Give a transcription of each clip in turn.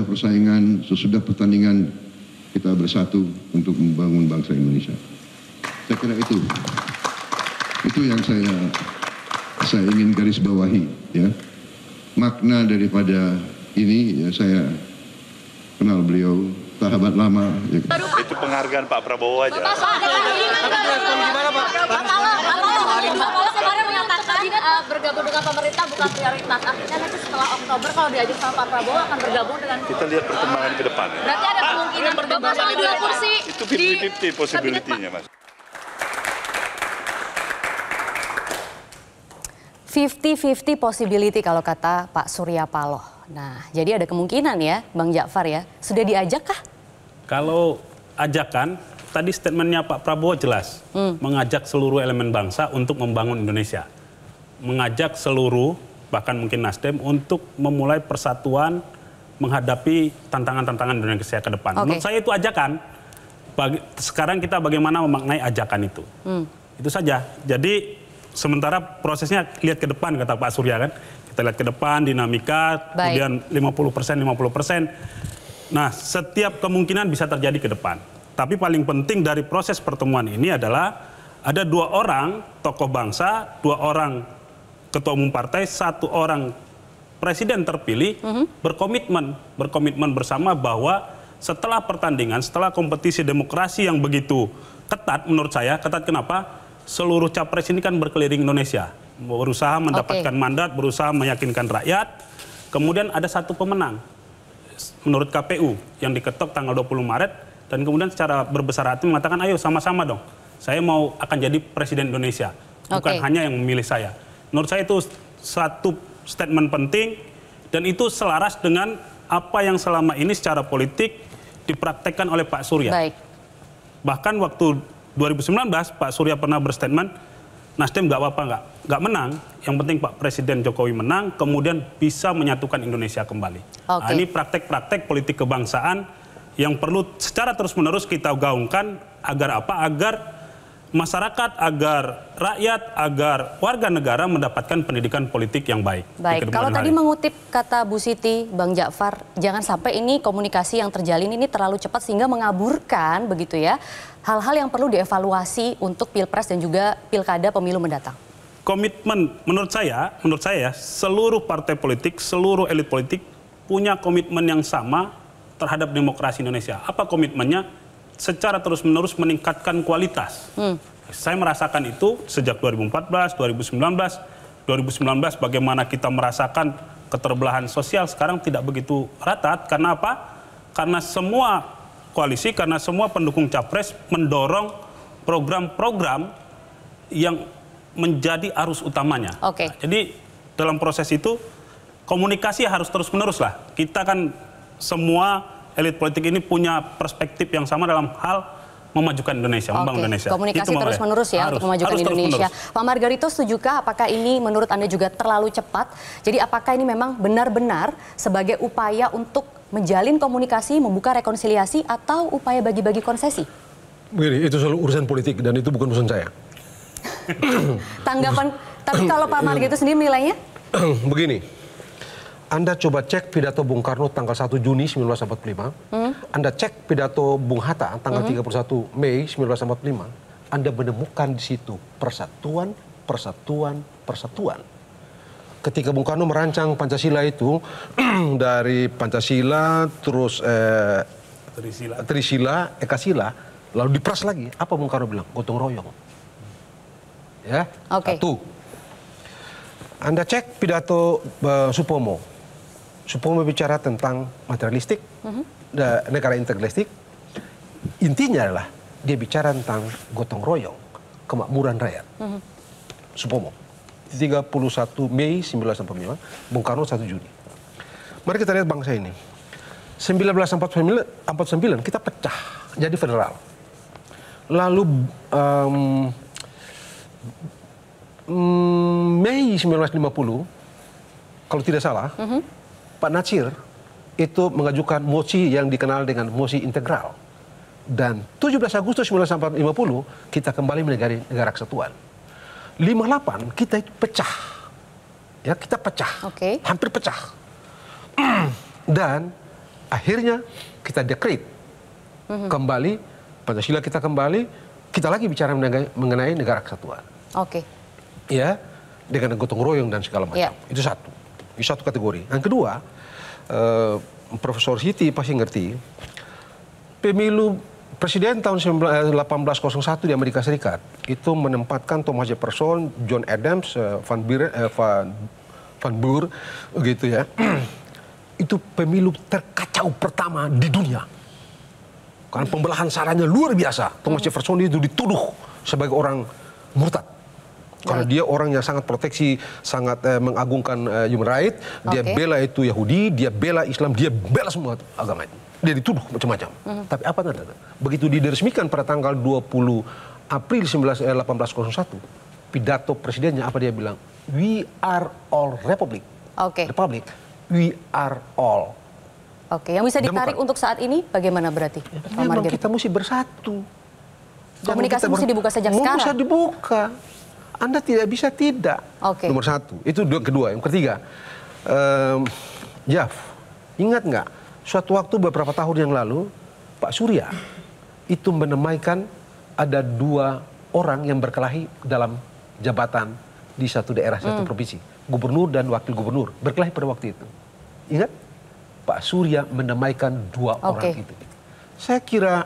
persaingan, sesudah pertandingan kita bersatu untuk membangun bangsa Indonesia. Saya kira itu yang saya ingin garis bawahi, ya. Makna daripada ini, ya, saya kenal beliau, sahabat lama. Ya. Itu penghargaan Pak Prabowo aja. Kemarin menyatakan bergabung dengan pemerintah bukan prioritas. Artinya nanti setelah Oktober kalau diajak sama Pak Prabowo akan bergabung dengan. Kita lihat perkembangan ke depan. Ya. Berarti ada kemungkinan bergabung sama 2 kursi. Itu 50-50 possibility-nya, Mas. 50-50 possibility kalau kata Pak Surya Paloh. Nah, jadi ada kemungkinan ya, Bang Ja'far ya. Sudah diajak kah? Kalau ajakan, tadi statementnya Pak Prabowo jelas. Mengajak seluruh elemen bangsa untuk membangun Indonesia. Mengajak seluruh, bahkan mungkin Nasdem, untuk memulai persatuan menghadapi tantangan-tantangan Indonesia ke depan. Menurut saya itu ajakan. Sekarang kita bagaimana memaknai ajakan itu. Itu saja. Jadi sementara prosesnya lihat ke depan, kata Pak Surya kan. Kita lihat ke depan, dinamika, kemudian 50%. Nah, setiap kemungkinan bisa terjadi ke depan. Tapi paling penting dari proses pertemuan ini adalah ada 2 orang tokoh bangsa, 2 orang ketua umum partai, 1 orang presiden terpilih berkomitmen bersama bahwa setelah pertandingan, setelah kompetisi demokrasi yang begitu ketat, menurut saya, ketat kenapa? Seluruh capres ini kan berkeliling Indonesia, berusaha mendapatkan mandat, berusaha meyakinkan rakyat. Kemudian ada 1 pemenang, menurut KPU, yang diketok tanggal 20 Maret, dan kemudian secara berbesar hati mengatakan, ayo sama-sama dong, saya mau akan jadi presiden Indonesia, bukan hanya yang memilih saya. Menurut saya itu satu statement penting, dan itu selaras dengan apa yang selama ini secara politik dipraktekkan oleh Pak Surya. Bahkan waktu 2019 Pak Surya pernah berstatement, Nasdem nggak apa-apa, nggak menang, yang penting Pak Presiden Jokowi menang, kemudian bisa menyatukan Indonesia kembali. Nah, ini praktek-praktek politik kebangsaan yang perlu secara terus-menerus kita gaungkan agar apa? Agar masyarakat, agar rakyat, agar warga negara mendapatkan pendidikan politik yang baik. Baik, kalau tadi mengutip kata Bu Siti, Bang Ja'far, jangan sampai ini komunikasi yang terjalin ini terlalu cepat sehingga mengaburkan begitu ya hal-hal yang perlu dievaluasi untuk Pilpres dan juga Pilkada pemilu mendatang. Komitmen menurut saya seluruh partai politik, seluruh elit politik punya komitmen yang sama terhadap demokrasi Indonesia. Apa komitmennya? Secara terus-menerus meningkatkan kualitas. Saya merasakan itu sejak 2014, 2019 bagaimana kita merasakan keterbelahan sosial sekarang tidak begitu rata. Karena apa? Karena semua koalisi, karena semua pendukung capres mendorong program-program yang menjadi arus utamanya. Nah, jadi dalam proses itu komunikasi harus terus-menerus lah. Kita kan semua elit politik ini punya perspektif yang sama dalam hal memajukan Indonesia, membangun Indonesia. Komunikasi terus-menerus ya untuk memajukan Indonesia. Pak Margarito, setujukah apakah ini menurut Anda juga terlalu cepat? Jadi apakah ini memang benar-benar sebagai upaya untuk menjalin komunikasi, membuka rekonsiliasi, atau upaya bagi-bagi konsesi? Begini, itu selalu urusan politik dan itu bukan urusan saya. Tanggapan, tapi kalau Pak Margarito sendiri nilainya? Begini. Anda coba cek pidato Bung Karno tanggal 1 Juni 1945. Anda cek pidato Bung Hatta tanggal 31 Mei 1945. Anda menemukan di situ persatuan. Ketika Bung Karno merancang Pancasila itu, dari Pancasila, terus Trisila, Ekasila, lalu diperas lagi. Apa Bung Karno bilang? Gotong royong. Ya, satu. Anda cek pidato Supomo. Supomo bicara tentang materialistik, negara integralistik. Intinya adalah dia bicara tentang gotong royong, kemakmuran rakyat. Supomo. 31 Mei 1945, Bung Karno 1 Juni. Mari kita lihat bangsa ini. 1949 kita pecah jadi federal. Lalu Mei 1950, kalau tidak salah, Pak Natsir itu mengajukan mosi yang dikenal dengan mosi integral. Dan 17 Agustus 1950 kita kembali menjadi negara kesatuan. 58 kita itu pecah. Ya, kita pecah. Hampir pecah. Dan akhirnya kita dekret kembali, Pancasila kita kembali, kita lagi bicara mengenai negara kesatuan. Oke. Ya, dengan gotong royong dan segala macam. Itu satu. Itu satu kategori. Yang kedua, Profesor Siti pasti ngerti, pemilu presiden tahun 1801 di Amerika Serikat itu menempatkan Thomas Jefferson, John Adams, Van Buren, gitu ya. Itu pemilu terkacau pertama di dunia. Karena pembelahan saranya luar biasa. Thomas Jefferson itu dituduh sebagai orang murtad. Karena dia orang yang sangat proteksi, sangat mengagungkan human right. Dia bela itu Yahudi, dia bela Islam, dia bela semua agama itu. Dia dituduh macam-macam. Tapi apa tanda? Begitu diresmikan pada tanggal 20 April 1801, pidato presidennya apa dia bilang? We are all republic. Republic. We are all. Yang bisa ditarik untuk saat ini bagaimana berarti? Memang kita mesti bersatu. Komunikasi mesti dibuka sejak sekarang. Bisa dibuka. Anda tidak bisa tidak. Nomor satu. Itu kedua. Yang ketiga, Jaf, ingat nggak? Suatu waktu beberapa tahun yang lalu, Pak Surya itu menamaikan ada 2 orang yang berkelahi dalam jabatan di satu daerah, satu provinsi. Gubernur dan wakil gubernur berkelahi pada waktu itu. Ingat? Pak Surya menamaikan 2 orang itu. Saya kira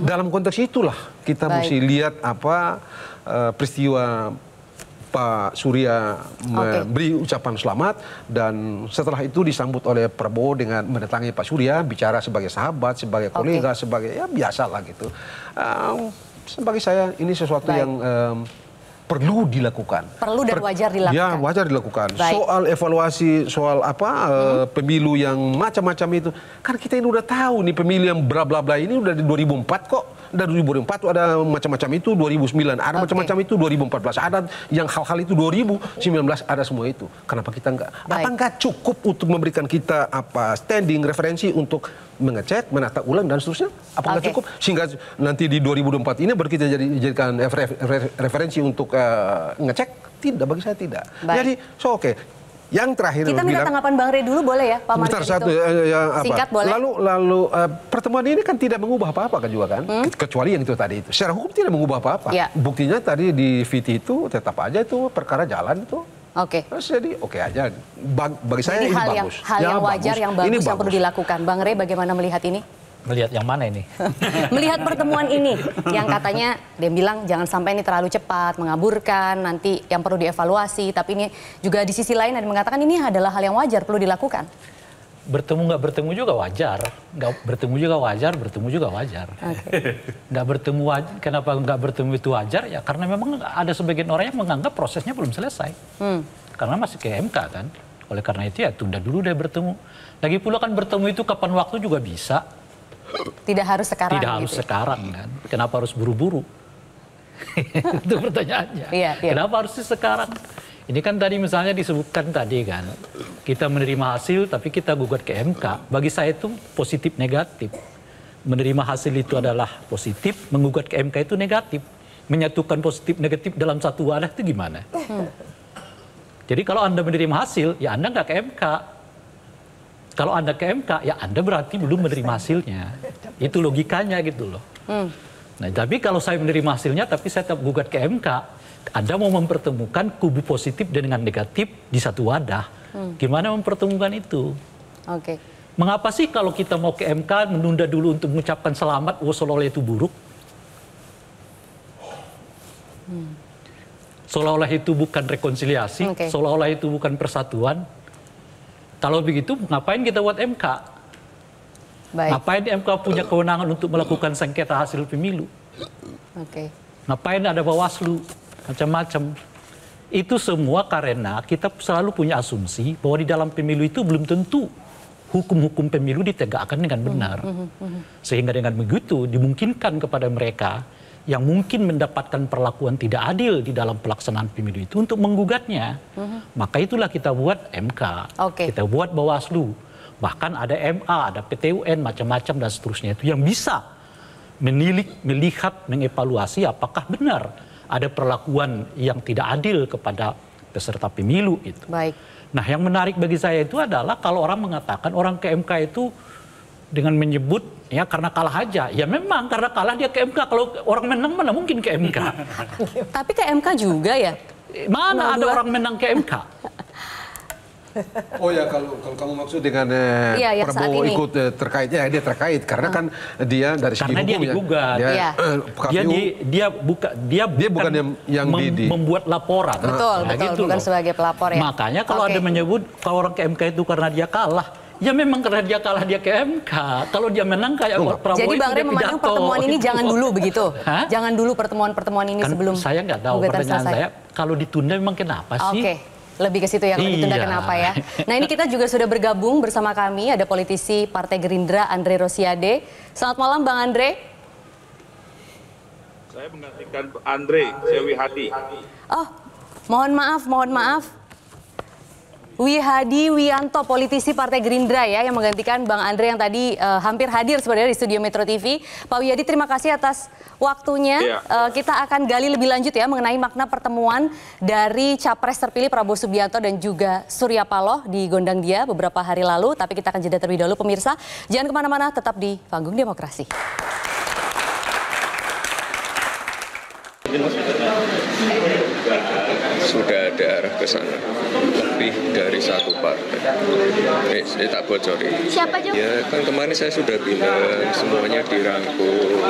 dalam konteks itulah kita mesti lihat peristiwa Pak Surya memberi ucapan selamat, dan setelah itu disambut oleh Prabowo dengan mendatangi Pak Surya, bicara sebagai sahabat, sebagai kolega, sebagai biasa lah gitu. Sebagai saya ini sesuatu yang perlu dilakukan. Perlu dan wajar dilakukan. Ya, wajar dilakukan. Soal evaluasi, soal pemilu yang macam-macam itu, kan kita ini udah tahu nih pemilu yang bla bla bla ini udah di 2004 kok. Dari 2004 ada macam-macam itu, 2009 ada macam-macam itu, 2014 ada yang hal-hal itu, 2019 ada semua itu. Kenapa kita enggak? Apa enggak cukup untuk memberikan kita standing referensi untuk mengecek, menata ulang dan seterusnya? Apa enggak cukup sehingga nanti di 2024 ini baru kita jadikan referensi untuk ngecek? Tidak, bagi saya tidak. Jadi yang terakhir kita minta tanggapan Bang Rey dulu boleh ya, Pak Margarito? Singkat boleh. Lalu pertemuan ini kan tidak mengubah apa-apa kan juga kan, kecuali yang itu tadi itu. Secara hukum tidak mengubah apa-apa. Buktinya tadi di VT itu tetap aja itu perkara jalan itu. Jadi aja. Bagi saya ini bagus. Hal yang wajar, yang bagus, yang perlu dilakukan. Bang Rey bagaimana melihat ini? Melihat yang mana ini? Melihat pertemuan ini yang katanya dia bilang jangan sampai ini terlalu cepat, mengaburkan, nanti yang perlu dievaluasi. Tapi ini juga di sisi lain ada yang mengatakan ini adalah hal yang wajar, perlu dilakukan. Bertemu nggak bertemu juga wajar, nggak bertemu juga wajar, bertemu juga wajar. Nggak bertemu wajar, kenapa nggak bertemu itu wajar? Ya karena memang ada sebagian orang yang menganggap prosesnya belum selesai, karena masih ke MK kan. Oleh karena itu ya tunda dulu deh bertemu. Lagi pula kan bertemu itu kapan waktu juga bisa. Tidak harus sekarang. Tidak harus sekarang kan. Kenapa harus buru-buru? Itu pertanyaannya. Kenapa harus sekarang? Ini kan tadi misalnya disebutkan tadi kan, kita menerima hasil tapi kita gugat ke MK. Bagi saya itu positif negatif. Menerima hasil itu adalah positif, menggugat ke MK itu negatif. Menyatukan positif negatif dalam satu wadah itu gimana? Jadi kalau Anda menerima hasil, ya Anda nggak ke MK. Kalau Anda ke MK, ya Anda berarti belum menerima hasilnya. Itu logikanya gitu loh. Nah, tapi kalau saya menerima hasilnya, tapi saya tetap gugat ke MK, Anda mau mempertemukan kubu positif dengan negatif di satu wadah. Gimana mempertemukan itu? Mengapa sih kalau kita mau ke MK, menunda dulu untuk mengucapkan selamat, seolah-olah itu buruk? Seolah-olah itu bukan rekonsiliasi, seolah-olah itu bukan persatuan. Kalau begitu, ngapain kita buat MK? Ngapain MK punya kewenangan untuk melakukan sengketa hasil pemilu? Ngapain ada Bawaslu? Macam-macam. Itu semua karena kita selalu punya asumsi bahwa di dalam pemilu itu belum tentu hukum-hukum pemilu ditegakkan dengan benar. Sehingga dengan begitu dimungkinkan kepada mereka yang mungkin mendapatkan perlakuan tidak adil di dalam pelaksanaan pemilu itu untuk menggugatnya. Maka itulah kita buat MK, kita buat Bawaslu, bahkan ada MA, ada PT UN, macam-macam dan seterusnya itu yang bisa menilik, melihat, mengevaluasi apakah benar ada perlakuan yang tidak adil kepada peserta pemilu itu. Baik. Nah, yang menarik bagi saya itu adalah kalau orang mengatakan orang ke MK itu dengan menyebut ya karena kalah aja. Ya memang karena kalah dia ke MK. Kalau orang menang mana mungkin ke MK. Tapi ke MK juga ya? Mana ada orang menang ke MK? Oh ya, kalau kamu maksud dengan Prabowo ikut terkaitnya, dia terkait karena kan dia dari segi karena hukum dia digugat. Dia bukan yang membuat laporan. Betul, gitu bukan loh. Sebagai pelapor ya. Makanya kalau ada menyebut kalau orang ke MK itu karena dia kalah, ya memang karena dia kalah dia ke MK. Kalau dia menang kayak Prabowo. Jadi Bang Rey memandang pertemuan ini jangan dulu begitu? Jangan dulu pertemuan ini kan sebelum saya nggak tahu, pertanyaan saya kalau ditunda memang kenapa sih? Oke. Lebih ke situ ya, kalau ditunda kenapa ya. Nah, ini kita juga sudah bergabung bersama kami, ada politisi Partai Gerindra, Andre Rosiade. Selamat malam, Bang Andre. Saya menggantikan Andre, saya Wihadi. Oh, mohon maaf. Wihadi Wianto, politisi Partai Gerindra ya, yang menggantikan Bang Andre yang tadi hampir hadir sebenarnya di studio Metro TV. Pak Wihadi, terima kasih atas waktunya. Kita akan gali lebih lanjut ya mengenai makna pertemuan dari Capres terpilih Prabowo Subianto dan juga Surya Paloh di Gondang Dia beberapa hari lalu. Tapi kita akan jeda terlebih dahulu pemirsa. Jangan kemana-mana, tetap di Panggung Demokrasi. Sudah ada arah ke sana, lebih dari satu partai. Saya tak bocorin. Siapa, Jo? Ya kan kemarin saya sudah bilang semuanya dirangkul.